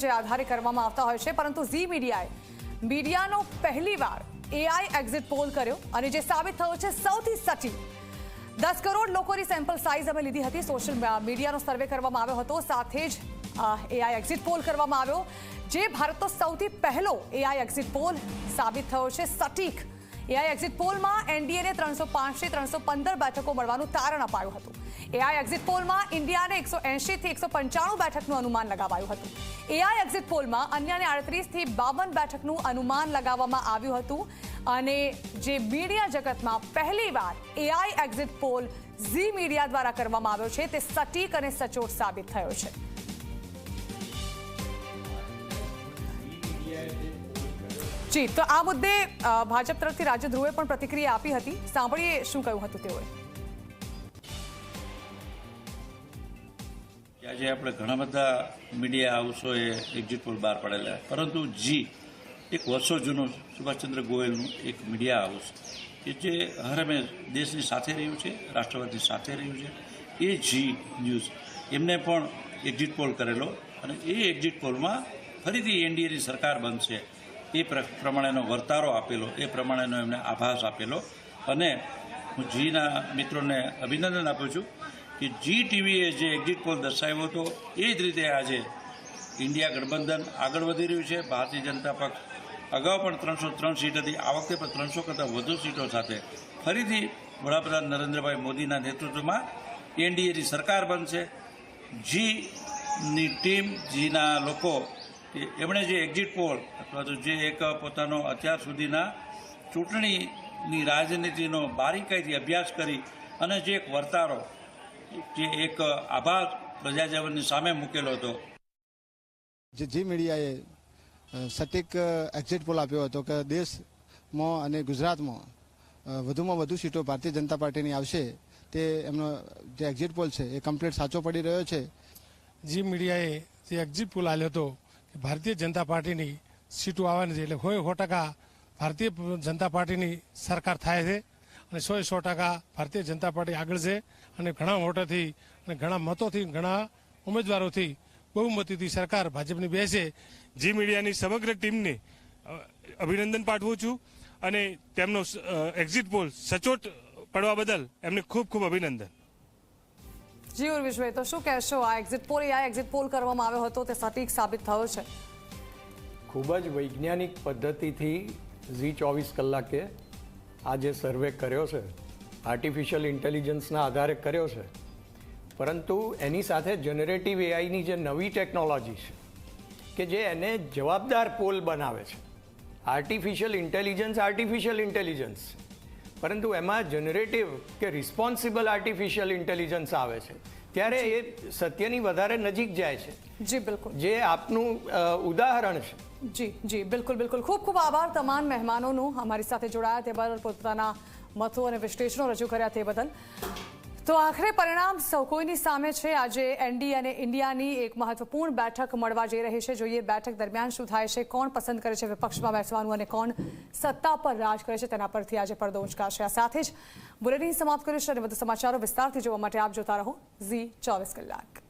જે આધારે કરવામાં આવતા હોય છે, પરંતુ ઝી મીડિયાએ મીડિયાનો પહેલીવાર એઆઈ એક્ઝિટ પોલ કર્યો અને જે સાબિત થયો છે સૌથી સટીક 10 કરોડ લોકોની સેમ્પલ સાઇઝ અમે લીધી હતી. સોશિયલ મીડિયાનો સર્વે કરવામાં આવ્યો હતો, સાથે જ એઆઈ એક્ઝિટ પોલ કરવામાં આવ્યો, જે ભારતનો સૌથી પહેલો એઆઈ એક્ઝિટ પોલ સાબિત થયો છે સટીક. એઆઈ એક્ઝિટ પોલમાં એનડીએને 305 થી 315 બેઠકો મળવાનું તારણ અપાયું હતું. એઆઈ એક્ઝિટ પોલમાં ઇન્ડિયાને 180 થી 195 બેઠકનું અનુમાન લગાવાયું હતું. એઆઈ એક્ઝિટ પોલમાં અન્યને 38 થી 52 બેઠકનું અનુમાન લગાવવામાં આવ્યું હતું. અને જે મીડિયા જગતમાં પહેલીવાર AI exit poll Zee media દ્વારા કરવામાં આવ્યો છે, તે સટીક અને સચોટ સાબિત થયો છે. જી, તો આ મુદ્દે ભાજપ તરફથી રાજ્ય ધ્રુવે પણ પ્રતિક્રિયા આપી હતી. સાંભળીએ શું કહ્યું હતું તેઓએ. આજે આપણે ઘણા બધા મીડિયા હાઉસોએ એક્ઝિટ પોલ બહાર પાડેલા, પરંતુ જી એક વર્ષો જૂનું સુભાષચંદ્ર ગોયલનું એક મીડિયા હાઉસ કે જે હરહંમેશ દેશની સાથે રહ્યું છે, રાષ્ટ્રવાદની સાથે રહ્યું છે, એ જી ન્યૂઝ એમને પણ એક્ઝિટ પોલ કરેલો અને એ એક્ઝિટ પોલમાં ફરીથી એનડીએની સરકાર બનશે એ પ્રમાણેનો વર્તારો આપેલો, એ પ્રમાણેનો એમને આભાસ આપેલો. અને હું જીના મિત્રોને અભિનંદન આપું છું કે જી ટીવીએ જે એક્ઝિટ પોલ દર્શાવ્યો હતો એ જ રીતે આજે ઇન્ડિયા ગઠબંધન આગળ વધી રહ્યું છે. ભારતીય જનતા પક્ષ અગાઉ પણ 303 સીટ હતી, આ વખતે પણ 300 કરતાં વધુ સીટો સાથે ફરીથી વડાપ્રધાન નરેન્દ્રભાઈ મોદીના નેતૃત્વમાં એનડીએની સરકાર બનશે. જીની ટીમ, જીના લોકો એમણે જે એક્ઝિટ પોલ અથવા તો જે એક પોતાનો અત્યાર સુધીના ચૂંટણીની રાજનીતિનો બારીકાઈથી અભ્યાસ કરી અને જે એક વર્તારો, જે એક આભાર પ્રજાજનની સામે મૂકેલો હતો. જે જી મીડિયાએ સટીક એક્ઝિટ પોલ આપ્યો હતો કે દેશમાં અને ગુજરાતમાં વધુમાં વધુ સીટો ભારતીય જનતા પાર્ટીની આવશે, તે એમનો જે એક્ઝિટ પોલ છે એ કમ્પ્લીટ સાચો પડી રહ્યો છે. જી મીડિયાએ જે એક્ઝિટ પોલ આપ્યો હતો કે ભારતીય જનતા પાર્ટીની સીટો આવવાની છે, એટલે 100% ભારતીય જનતા પાર્ટીની સરકાર થાય છે અને 100% ભારતીય જનતા પાર્ટી આગળ છે અને ઘણા વોટોથી અને ઘણા મતોથી, ઘણા ઉમેદવારોથી બહુમતીથી સરકાર ભાજપની બેસે. જી મીડિયાની સમગ્ર ટીમને અભિનંદન પાઠવું છું અને તેમનો એક્ઝિટ પોલ સચોટ પડવા બદલ એમને ખૂબ ખૂબ અભિનંદન. જી ઉર્વિશભાઈ, તો શું કહેશો? આ એક્ઝિટ પોલ, એક્ઝિટ પોલ કરવામાં આવ્યો હતો, તે સટીક સાબિત થયો છે. ખૂબ જ વૈજ્ઞાનિક પદ્ધતિથી ઝી 24 કલાકે આ જે સર્વે કર્યો છે, આર્ટિફિશિયલ ઇન્ટેલિજન્સના આધારે કર્યો છે, પરંતુ એની સાથે જનરેટિવ એઆઈની જે નવી ટેકનોલોજી છે કે જે એને જવાબદાર પોલ બનાવે છે. આર્ટિફિશિયલ ઇન્ટેલિજન્સ, પરંતુ એમાં જનરેટિવ કે રિસ્પોન્સિબલ આર્ટિફિશિયલ ઇન્ટેલિજન્સ આવે છે ત્યારે એ સત્યની વધારે નજીક જાય છે. જી બિલકુલ, જે આપનું ઉદાહરણ છે. જી બિલકુલ. ખૂબ ખૂબ આભાર તમામ મહેમાનોનો અમારી સાથે જોડાયા તે બદલ, પોતાના મતો અને વિશ્લેષણો રજૂ કર્યા તે બદલ. તો આખરે પરિણામ સૌ કોઈની સામે છે. આજે એનડીએ અને ઇન્ડિયાની એક મહત્વપૂર્ણ બેઠક મળવા જઈ રહી છે. જોઈએ બેઠક દરમિયાન શું થાય છે, કોણ પસંદ કરે છે વિપક્ષમાં બેસવાનું અને કોણ સત્તા પર રાજ કરે છે, તેના પરથી આજે પડદો ઉંચકાશે. આ સાથે જ બુલેટિન સમાપ્ત કર્યું છે અને વધુ સમાચારો વિસ્તારથી જોવા માટે આપ જોતા રહો ઝી 24 કલાક.